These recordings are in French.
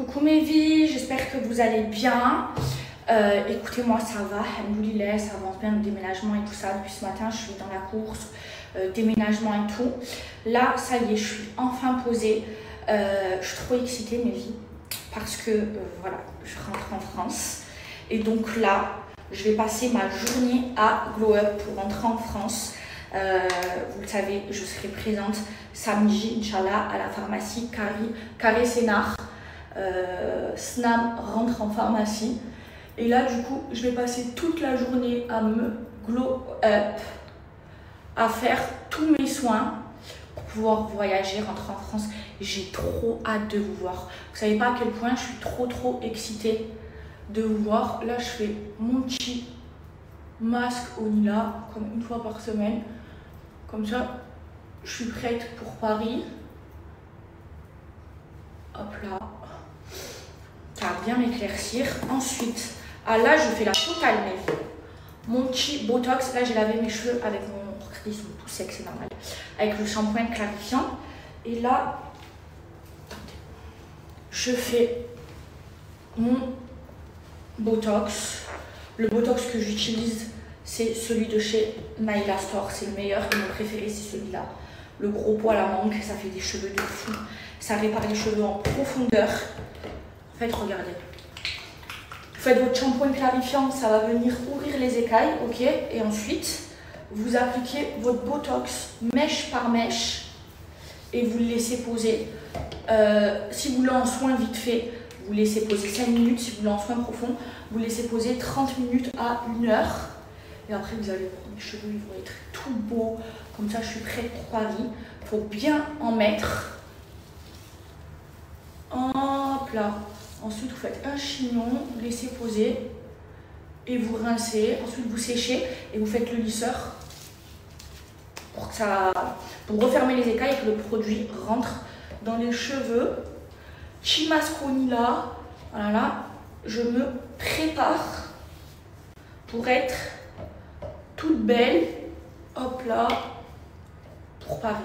Coucou mes vies, j'espère que vous allez bien. Écoutez-moi, ça va, alhamdoulilah, ça avance bien le déménagement et tout ça. Depuis ce matin, je suis dans la course, déménagement et tout. Là, ça y est, je suis enfin posée. Je suis trop excitée mes vies parce que voilà, je rentre en France. Et donc là, je vais passer ma journée à Glow Up pour rentrer en France. Vous le savez, je serai présente samedi, Inch'Allah, à la pharmacie Carré Sénart. Snam rentre en pharmacie. Et là, du coup, je vais passer toute la journée à me glow up, à faire tous mes soins pour pouvoir voyager, rentrer en France. J'ai trop hâte de vous voir. Vous savez pas à quel point je suis trop excitée de vous voir. Là, je fais mon petit masque au Nila, comme une fois par semaine. Comme ça, je suis prête pour Paris. Hop là. Ça va bien m'éclaircir. Ensuite, là, je fais la totale, mais mon petit botox. Là, j'ai lavé mes cheveux avec mon... Regardez, ils sont tout secs, c'est normal. Avec le shampoing clarifiant. Et là, attendez, je fais mon botox. Le botox que j'utilise, c'est celui de chez Naila Store. C'est le meilleur et mon préféré, c'est celui-là. Le gros pot à la mangue, ça fait des cheveux de fou. Ça répare les cheveux en profondeur. En fait, regardez. Vous faites votre shampoing clarifiant, ça va venir ouvrir les écailles, ok? Et ensuite, vous appliquez votre botox mèche par mèche et vous le laissez poser. Si vous voulez en soin vite fait, vous laissez poser 5 minutes. Si vous voulez en soin profond, vous laissez poser 30 minutes à 1 heure. Et après, vous allez prendre les cheveux, ils vont être tout beaux. Comme ça, je suis prête pour Paris. Il faut bien en mettre. Hop là. Ensuite, vous faites un chignon, vous laissez poser et vous rincez. Ensuite, vous séchez et vous faites le lisseur pour refermer les écailles et que le produit rentre dans les cheveux. Petit masque au Nila. Voilà, là, je me prépare pour être toute belle. Hop là, pour Paris.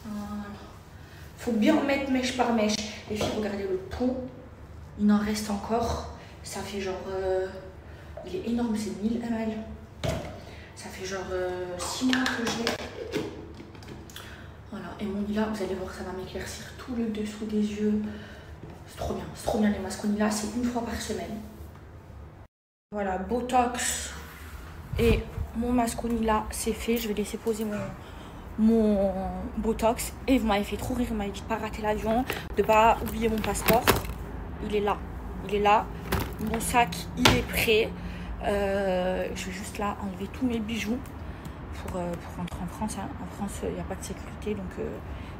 Voilà. Faut bien mettre mèche par mèche. Les filles, regardez le pot, il en reste encore. Ça fait genre, il est énorme, c'est 1000 ml. Ça fait genre 6 mois que je l'ai. Voilà, et mon Nila, vous allez voir, ça va m'éclaircir tout le dessous des yeux. C'est trop bien les masques au Nila, c'est une fois par semaine. Voilà, botox et mon masque au Nila, c'est fait. Je vais laisser poser mon botox et vous m'avez fait trop rire, vous m'avez dit de pas rater l'avion, de pas oublier mon passeport. Il est là, mon sac il est prêt. Je vais juste là enlever tous mes bijoux pour rentrer en France, hein. En France il n'y a pas de sécurité, donc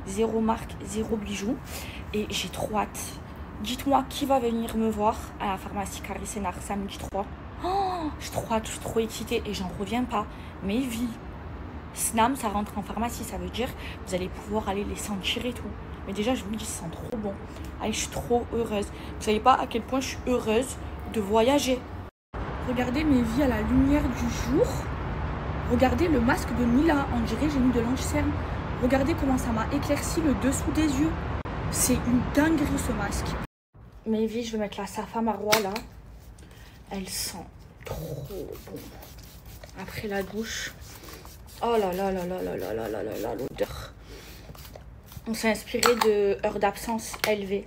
zéro marque, zéro bijoux, et j'ai trop hâte. Dites-moi qui va venir me voir à la pharmacie Carré Sénart samedi 3. Oh, j'ai trop hâte, je suis trop excitée et j'en reviens pas. Mes vies, Snam, ça rentre en pharmacie, ça veut dire que vous allez pouvoir aller les sentir et tout. Mais déjà, je vous dis, ça sent trop bon. Allez, je suis trop heureuse. Vous savez pas à quel point je suis heureuse de voyager. Regardez mes vies à la lumière du jour. Regardez le masque de Nila. On dirait j'ai mis de l'anti-cerne. Regardez comment ça m'a éclairci le dessous des yeux. C'est une dinguerie ce masque. Mes vies, je vais mettre la Safa Marwa là. Elle sent trop bon. Après la douche. Oh là là là là là là là là là là, l'odeur. On s'est inspiré de Heures d'absence élevée.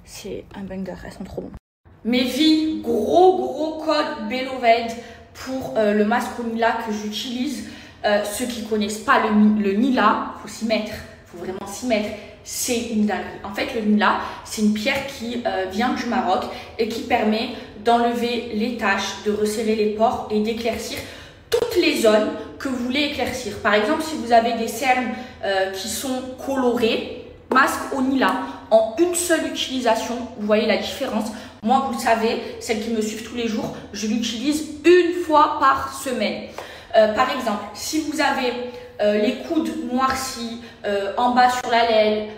C'est un banger, elles sont trop bonnes. Mes vies, gros code Beloved pour le masque au Nila que j'utilise. Ceux qui connaissent pas le Nila, faut s'y mettre, faut vraiment s'y mettre. C'est une dinguerie. En fait, le Nila, c'est une pierre qui vient du Maroc et qui permet d'enlever les taches, de resserrer les pores et d'éclaircir toutes les zones que vous voulez éclaircir. Par exemple, si vous avez des cernes qui sont colorées, masque au Nila, en une seule utilisation, vous voyez la différence. Moi, vous le savez, celles qui me suivent tous les jours, je l'utilise une fois par semaine. Par exemple, si vous avez les coudes noircis, en bas sur la laine,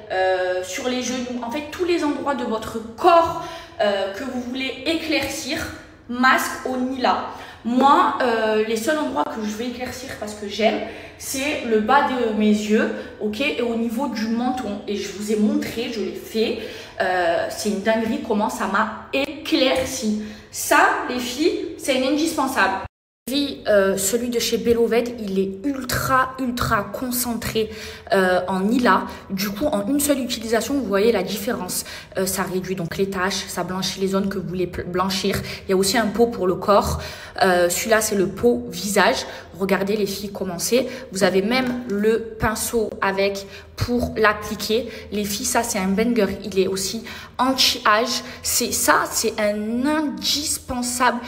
sur les genoux, en fait tous les endroits de votre corps que vous voulez éclaircir, masque au Nila. Moi, les seuls endroits que je vais éclaircir parce que j'aime, c'est le bas de mes yeux, ok, et au niveau du menton. Et je vous ai montré, je l'ai fait. C'est une dinguerie comment ça m'a éclairci. Ça, les filles, c'est une indispensable. Celui de chez Belloved, il est ultra concentré en Nila. Du coup, en une seule utilisation, vous voyez la différence. Ça réduit donc les taches, ça blanchit les zones que vous voulez blanchir. Il y a aussi un pot pour le corps. Celui-là, c'est le pot visage. Regardez les filles comment c'est. Vous avez même le pinceau avec pour l'appliquer. Les filles, ça c'est un banger. Il est aussi anti-âge. C'est un indispensable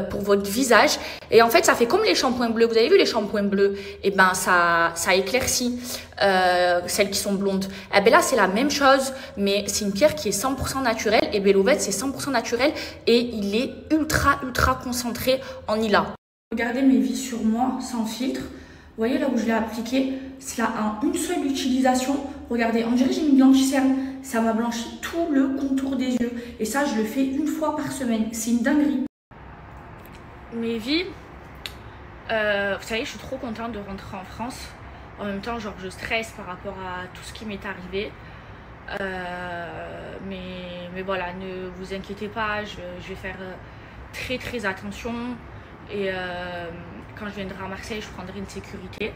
pour votre visage. Et en fait, ça fait comme les shampoings bleus. Vous avez vu les shampoings bleus? Et ben ça éclaircit celles qui sont blondes. Et ben là, c'est la même chose, mais c'est une pierre qui est 100% naturelle. Et Belloved, c'est 100% naturel et il est ultra concentré en Nila. Regardez mes vis sur moi sans filtre. Vous voyez là où je l'ai appliqué, c'est là en une seule utilisation. Regardez, on dirait que j'ai une blanchisseur. Ça m'a blanchi tout le contour des yeux. Et ça, je le fais une fois par semaine. C'est une dinguerie. Mes vies, vous savez, je suis trop contente de rentrer en France. En même temps, genre, je stresse par rapport à tout ce qui m'est arrivé. Mais voilà, ne vous inquiétez pas, je vais faire très attention. Et quand je viendrai à Marseille, je prendrai une sécurité.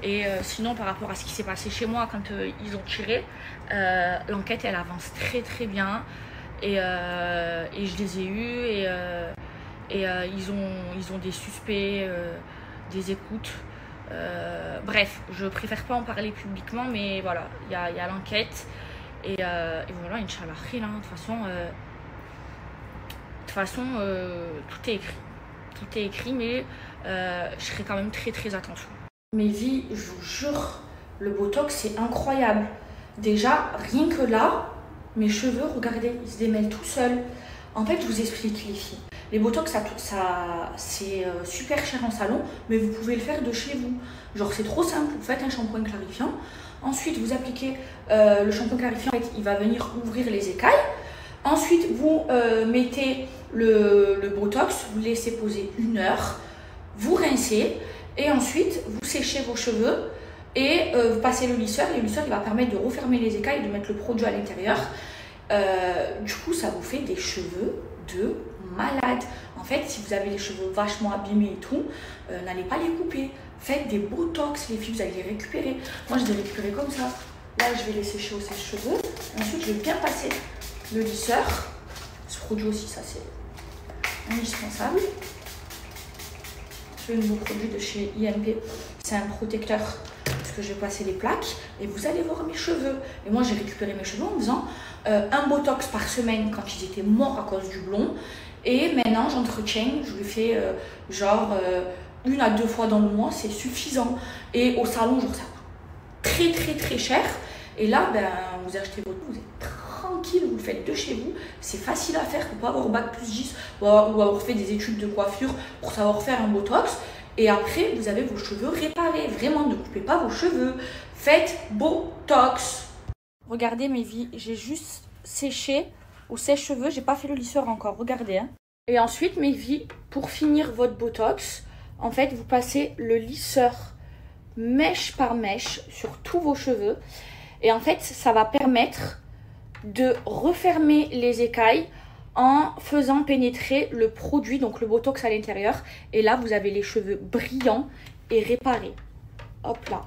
Et sinon, par rapport à ce qui s'est passé chez moi quand ils ont tiré, l'enquête, elle avance très bien. Et je les ai eus. Et ils ont des suspects, des écoutes. Bref, je préfère pas en parler publiquement, mais voilà, il y a l'enquête. Et voilà, Inch'Allah, de toute façon, tout est écrit. Tout est écrit, mais je serai quand même très attention. Mes vies, je vous jure, le Botox, c'est incroyable. Déjà, rien que là, mes cheveux, regardez, ils se démêlent tout seuls. En fait, je vous explique, les filles. Les Botox, c'est super cher en salon, mais vous pouvez le faire de chez vous. Genre, c'est trop simple. Vous faites un shampoing clarifiant. Ensuite, vous appliquez le shampoing clarifiant. En fait, il va venir ouvrir les écailles. Ensuite, vous mettez le Botox, vous laissez poser 1 heure, vous rincez et ensuite, vous séchez vos cheveux et vous passez le lisseur. Et le lisseur, il va permettre de refermer les écailles et de mettre le produit à l'intérieur. Du coup, ça vous fait des cheveux de malade. En fait, si vous avez les cheveux vachement abîmés et tout, n'allez pas les couper. Faites des Botox, les filles, vous allez les récupérer. Moi, je les récupérer comme ça. Là, je vais les sécher au sèche-cheveux. Ensuite, je vais bien passer le lisseur. Ce produit aussi, ça c'est indispensable. Ce nouveau produit de chez IMP, c'est un protecteur parce que je vais passer les plaques et vous allez voir mes cheveux. Et moi, j'ai récupéré mes cheveux en faisant un Botox par semaine quand ils étaient morts à cause du blond. Et maintenant, j'entretiens, je le fais genre 1 à 2 fois dans le mois, c'est suffisant. Et au salon, genre ça coûte très cher. Et là, ben, vous achetez votre, vous êtes tranquille, vous le faites de chez vous. C'est facile à faire, il ne faut pas avoir bac plus 10 ou avoir fait des études de coiffure pour savoir faire un Botox. Et après, vous avez vos cheveux réparés. Vraiment, ne coupez pas vos cheveux. Faites Botox. Regardez mes vies, j'ai juste séché au sèche-cheveux. J'ai pas fait le lisseur encore, regardez. Hein. Et ensuite, mes vies, pour finir votre Botox, en fait, vous passez le lisseur mèche par mèche sur tous vos cheveux. Et en fait, ça va permettre de refermer les écailles en faisant pénétrer le produit, donc le Botox à l'intérieur. Et là, vous avez les cheveux brillants et réparés. Hop là.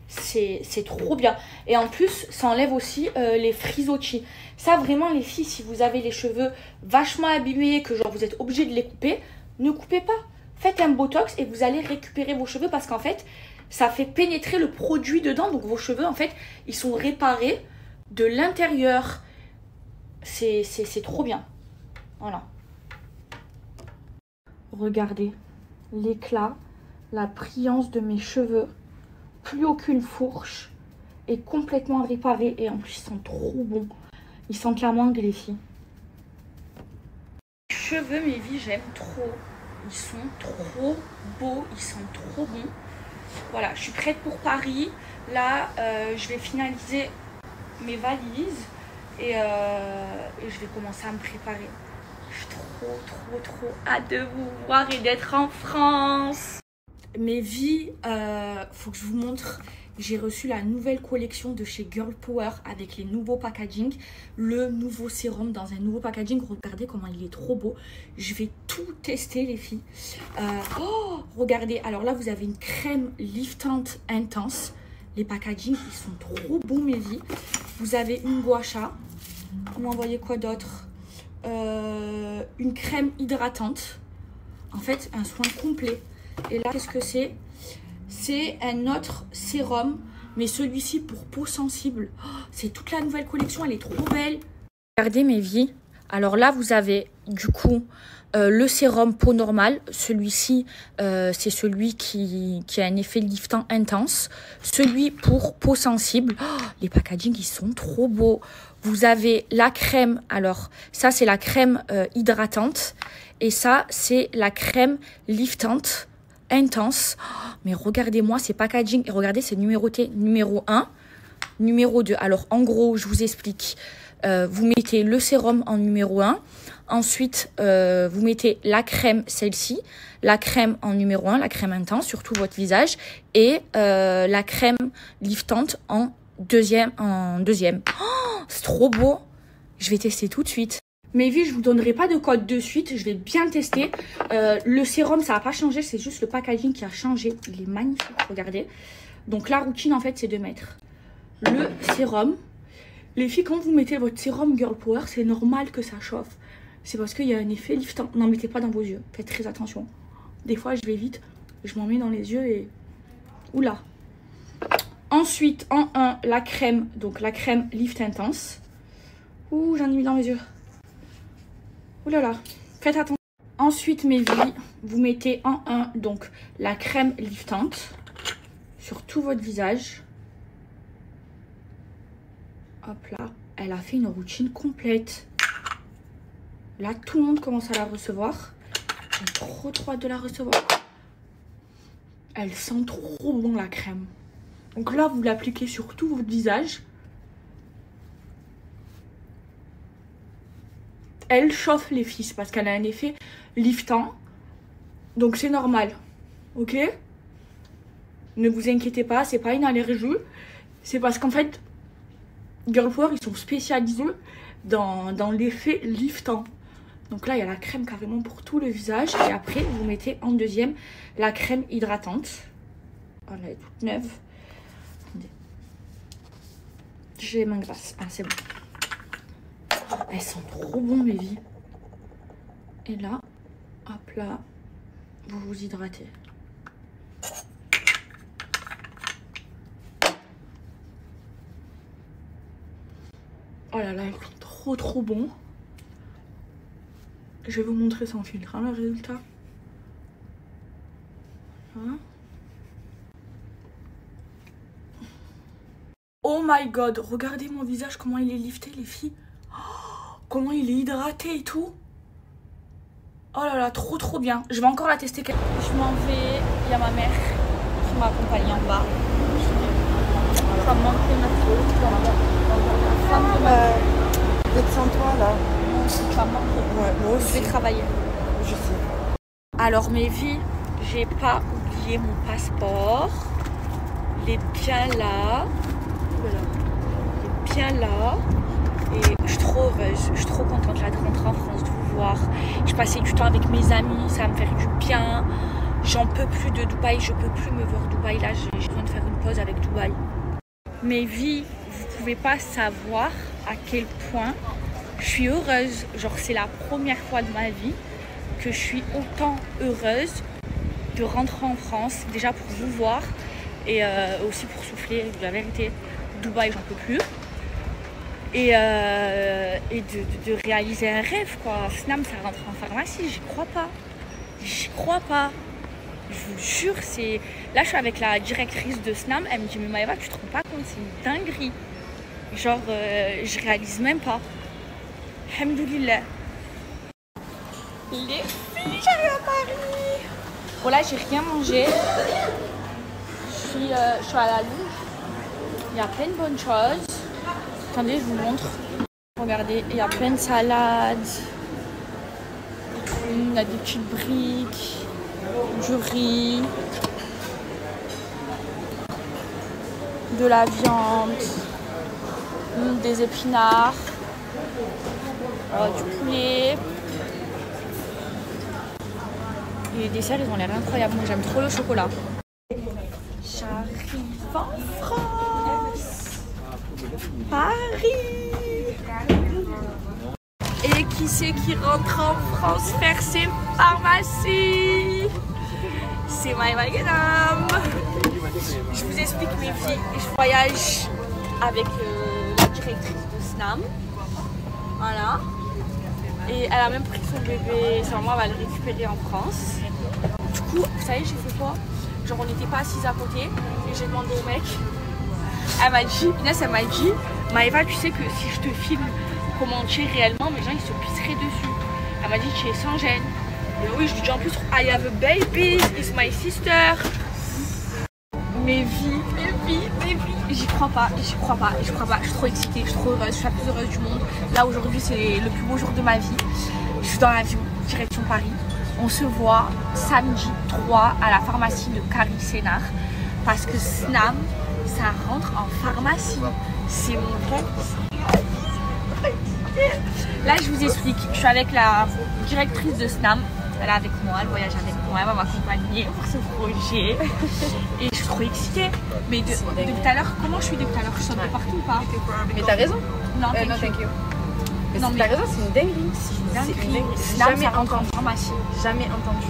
C'est trop bien. Et en plus, ça enlève aussi les frisottis. Ça, vraiment, les filles, si vous avez les cheveux vachement abîmés, que genre vous êtes obligé de les couper, ne coupez pas. Faites un Botox et vous allez récupérer vos cheveux parce qu'en fait, ça fait pénétrer le produit dedans. Donc, vos cheveux, en fait, ils sont réparés de l'intérieur. C'est trop bien. Voilà. Regardez l'éclat, la brillance de mes cheveux. Plus aucune fourche. Et complètement réparés. Et en plus, ils sont trop bons. Ils sentent la mangue, les filles. Les cheveux, mes vies, j'aime trop. Ils sont trop beaux. Ils sont trop bons. Voilà, je suis prête pour Paris. Là, je vais finaliser mes valises. Et je vais commencer à me préparer. Je suis trop trop hâte de vous voir et d'être en France. Mes vies, faut que je vous montre. J'ai reçu la nouvelle collection de chez Girl Power avec les nouveaux packaging. Le nouveau sérum dans un nouveau packaging. Regardez comment il est trop beau. Je vais tout tester les filles. Regardez, alors là vous avez une crème liftante intense. Les packaging ils sont trop beaux mes vies. Vous avez une gua sha. Vous m'envoyez quoi d'autre? Une crème hydratante. En fait un soin complet. Et là qu'est-ce que c'est? C'est un autre sérum, mais celui-ci pour peau sensible. C'est toute la nouvelle collection, elle est trop belle. Regardez mes vies. Alors là, vous avez du coup le sérum peau normale. Celui-ci, c'est celui qui a un effet liftant intense. Celui pour peau sensible. Les packaging, ils sont trop beaux. Vous avez la crème. Alors, ça, c'est la crème hydratante. Et ça, c'est la crème liftante. Intense. Mais regardez-moi ces packaging. Et regardez, c'est numéroté numéro 1, numéro 2. Alors, en gros, je vous explique. Vous mettez le sérum en numéro 1. Ensuite, vous mettez la crème, celle-ci. La crème en numéro 1, la crème intense sur tout votre visage. Et la crème liftante en deuxième. C'est trop beau. Je vais tester tout de suite. Mes vies, je vous donnerai pas de code de suite, je vais bien tester. Le sérum, ça n'a pas changé, c'est juste le packaging qui a changé. Il est magnifique, regardez. Donc la routine, en fait, c'est de mettre le sérum. Les filles, quand vous mettez votre sérum Girl Power, c'est normal que ça chauffe. C'est parce qu'il y a un effet liftant. N'en mettez pas dans vos yeux, faites très attention. Des fois, je vais vite, je m'en mets dans les yeux et... Oula. Ensuite, en 1, la crème, donc la crème Lift Intense. Ouh, j'en ai mis dans les yeux. Ouh là là, faites attention. Ensuite, mes vies, vous mettez en 1 donc la crème liftante sur tout votre visage. Hop là, elle a fait une routine complète. Là, tout le monde commence à la recevoir. J'ai trop hâte de la recevoir. Elle sent trop bon la crème. Donc là, vous l'appliquez sur tout votre visage. Elle chauffe les filles parce qu'elle a un effet liftant. Donc c'est normal. Ok? Ne vous inquiétez pas, c'est pas une allergie. C'est parce qu'en fait, Girl Power, ils sont spécialisés dans l'effet liftant. Donc là, il y a la crème carrément pour tout le visage. Et après, vous mettez en deuxième la crème hydratante. Oh, elle est toute neuve. Attendez. J'ai les mains grasses. Ah, c'est bon. Elles sont trop bon mes vies. Et là, hop là, vous vous hydratez. Oh là là, elles sont trop bon. Je vais vous montrer sans filtre, hein, le résultat. Hein? Oh my god, regardez mon visage, comment il est lifté les filles. Comment il est hydraté et tout. Oh là là, trop bien. Je vais encore la tester. Je m'en vais. Il y a ma mère qui m'accompagne en bas. Ça me manque ma D'être sans toi là. Ça me manque. Ouais, moi aussi. Je vais travailler. Je sais. Alors mes vies, j'ai pas oublié mon passeport. Il est bien là. Voilà. Il est bien là. Et je suis trop heureuse, je suis trop contente là de rentrer en France, de vous voir. Je passais du temps avec mes amis, ça va me faire du bien. J'en peux plus de Dubaï, je peux plus me voir Dubaï. Là, j'ai besoin de faire une pause avec Dubaï. Mes vies, vous pouvez pas savoir à quel point je suis heureuse. Genre, c'est la première fois de ma vie que je suis autant heureuse de rentrer en France. Déjà pour vous voir et aussi pour souffler. La vérité, Dubaï, j'en peux plus. Et de réaliser un rêve quoi. Snam, ça rentre en pharmacie, j'y crois pas. Je vous jure, c'est... Là, je suis avec la directrice de Snam, elle me dit, mais Maëva, tu te rends pas compte, c'est une dinguerie. Genre, je réalise même pas. Alhamdoulilah. Les filles, j'arrive à Paris. Bon, là, j'ai rien mangé. Je suis à la Louvre. Il y a plein de bonnes choses. Attendez, je vous montre. Regardez, il y a plein de salades. Il y a des petites briques, du riz, de la viande, des épinards, du poulet. Et les desserts, ils ont l'air incroyables. Moi, j'aime trop le chocolat. J'arrive en France, Paris. Et qui c'est qui rentre en France faire ses pharmacies? C'est Maïva Guénam. Je vous explique mes filles. Je voyage avec la directrice de SNAM. Voilà. Et elle a même pris son bébé. Sur moi, elle va le récupérer en France. Du coup, vous savez, j'ai fait quoi? Genre, on n'était pas assises à côté. Et j'ai demandé au mec. Elle m'a dit, Inès, elle m'a dit, Maïva, tu sais que si je te filme comment tu es réellement, mes gens ils se pisseraient dessus. Elle m'a dit, tu es sans gêne. Et oui, je lui dis en plus, I have a baby, it's my sister. Mes vies. J'y crois pas. Je suis trop excitée, je suis trop heureuse, je suis la plus heureuse du monde. Là aujourd'hui, c'est le plus beau jour de ma vie. Je suis dans l'avion, direction Paris. On se voit samedi 3 à la pharmacie de Carrie Sénard. Parce que SNAM, ça rentre en pharmacie. C'est mon rêve. Là, je vous explique. Je suis avec la directrice de SNAM. Elle est avec moi, elle voyage avec moi, elle va m'accompagner pour ce projet. Et je suis trop excitée. Mais depuis tout à l'heure, comment je suis depuis tout à l'heure? Je saute de partout ou pas? Mais t'as raison. Non, thank you. Non, mais t'as raison, c'est une dinguerie. C'est une dinguerie. Jamais entendu en pharmacie. Jamais entendu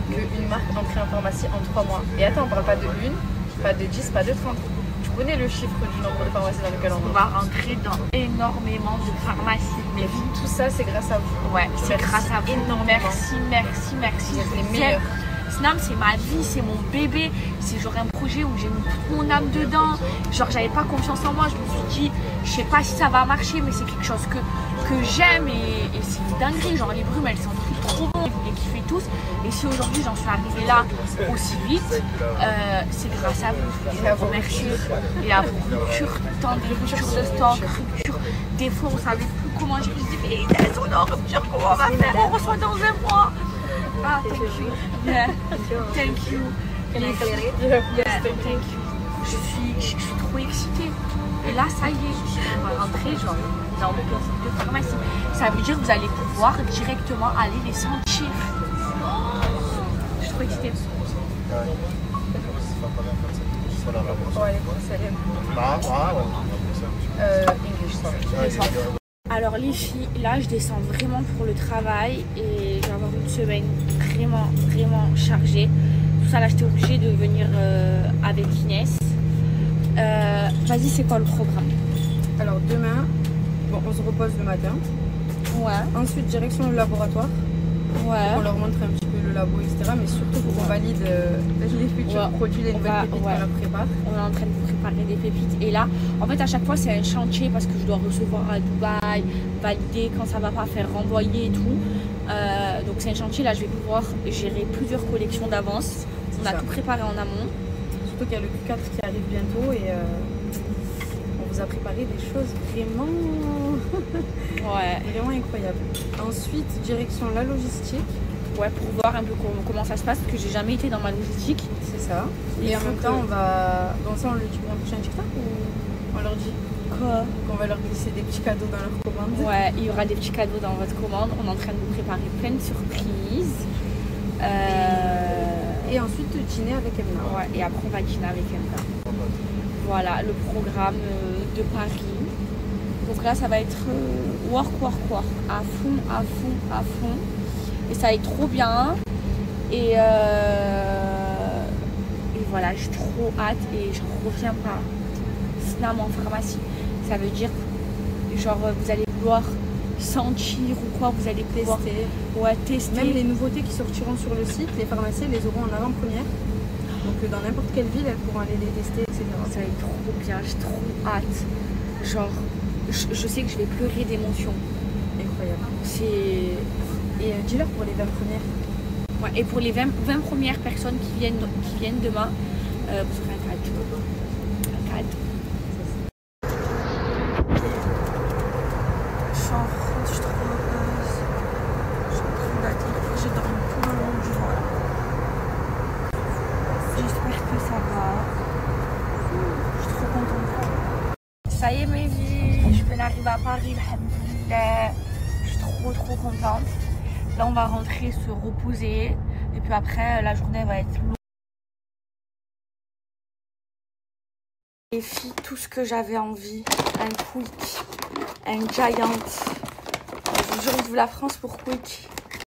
qu'une marque entrait en pharmacie en 3 mois. Et attends, on parle pas de 1, pas de 10, pas de 30. Tu connais le chiffre du nombre de pharmacies dans lequel on va rentrer dans énormément de pharmacies. Mais tout ça, c'est grâce à vous. Ouais, c'est grâce à vous. Énormément. Merci. Vous êtes les meilleurs. SNAM, c'est ma vie, c'est mon bébé. C'est genre un projet où j'ai mis toute mon âme dedans. Genre, j'avais pas confiance en moi. Je me suis dit, je sais pas si ça va marcher, mais c'est quelque chose que j'aime et c'est une dinguerie. Genre, les brumes, elles sont trop bonnes. Vous les kiffez tous. Et si aujourd'hui, j'en suis arrivée là aussi vite, c'est grâce à vous. Je vous remercie. Et à vos ruptures, tant de ruptures de stock, ruptures. Des fois, on savait plus comment. Je me suis dit, mais elles sont en rupture, comment on va faire? On reçoit dans un mois. Ah, thank you. Yeah. Thank you. Can I clear it? Yeah, thank you. Je suis trop excitée. Et là, ça y est, on va rentrer genre dans le bureau de pharmacie. Ça veut dire que vous allez pouvoir directement aller les sentir. Oh, je suis trop excitée. English, sorry. Alors les filles, là je descends vraiment pour le travail et je vais avoir une semaine vraiment chargée. Tout ça là j'étais obligée de venir avec Inès. Vas-y, c'est quoi le programme? Alors demain, bon, on se repose le matin. Ouais. Ensuite direction le laboratoire. Ouais. On leur montre un petit peu le labo, etc. Mais surtout pour qu'on valide les futurs produits, les nouvelles pépites qu'on leur prépare. On est en train de vous préparer des pépites. Et là, en fait, à chaque fois, c'est un chantier parce que je dois recevoir à Dubaï, valider quand ça va pas, faire renvoyer et tout. Donc c'est un chantier. Là, je vais pouvoir gérer plusieurs collections d'avance. On a tout préparé en amont. Surtout qu'il y a le Q4 qui arrive bientôt et on vous a préparé des choses vraiment... vraiment incroyables. Ensuite, direction la logistique. Ouais, pour voir un peu comment ça se passe, parce que j'ai jamais été dans ma logistique. C'est ça. Et en même temps, on va... Bon, ça, on le dit pour un prochain TikTok ou on leur dit quoi? Qu'on va leur glisser des petits cadeaux dans leur commande. Ouais, il y aura des petits cadeaux dans votre commande. On est en train de vous préparer plein de surprises. Et ensuite, dîner avec Emna. Ouais, et après, on va dîner avec Emna. Voilà, le programme de Paris. Donc là, ça va être work, à fond. Et ça va être trop bien. Et voilà, j'ai trop hâte et je reviens pas. SNAM en pharmacie. Ça veut dire, genre, vous allez vouloir sentir ou quoi, vous allez pouvoir tester. Même les nouveautés qui sortiront sur le site, les pharmacies les auront en avant-première. Donc dans n'importe quelle ville, elles pourront aller les tester, etc. Ça va être trop bien, j'ai trop hâte. Genre, je sais que je vais pleurer d'émotion. Incroyable. Et dis-leur pour les 20 premières. Ouais, et pour les 20 premières personnes qui viennent demain, vous aurez un cadeau. Je suis en France, je suis trop heureuse. Je suis en train d'atterrir. trop contente. Là, on va rentrer se reposer. Et puis après, la journée va être longue. Les filles, tout ce que j'avais envie. Un Quick, un Giant. Je vous jure, vive la France pour Quick.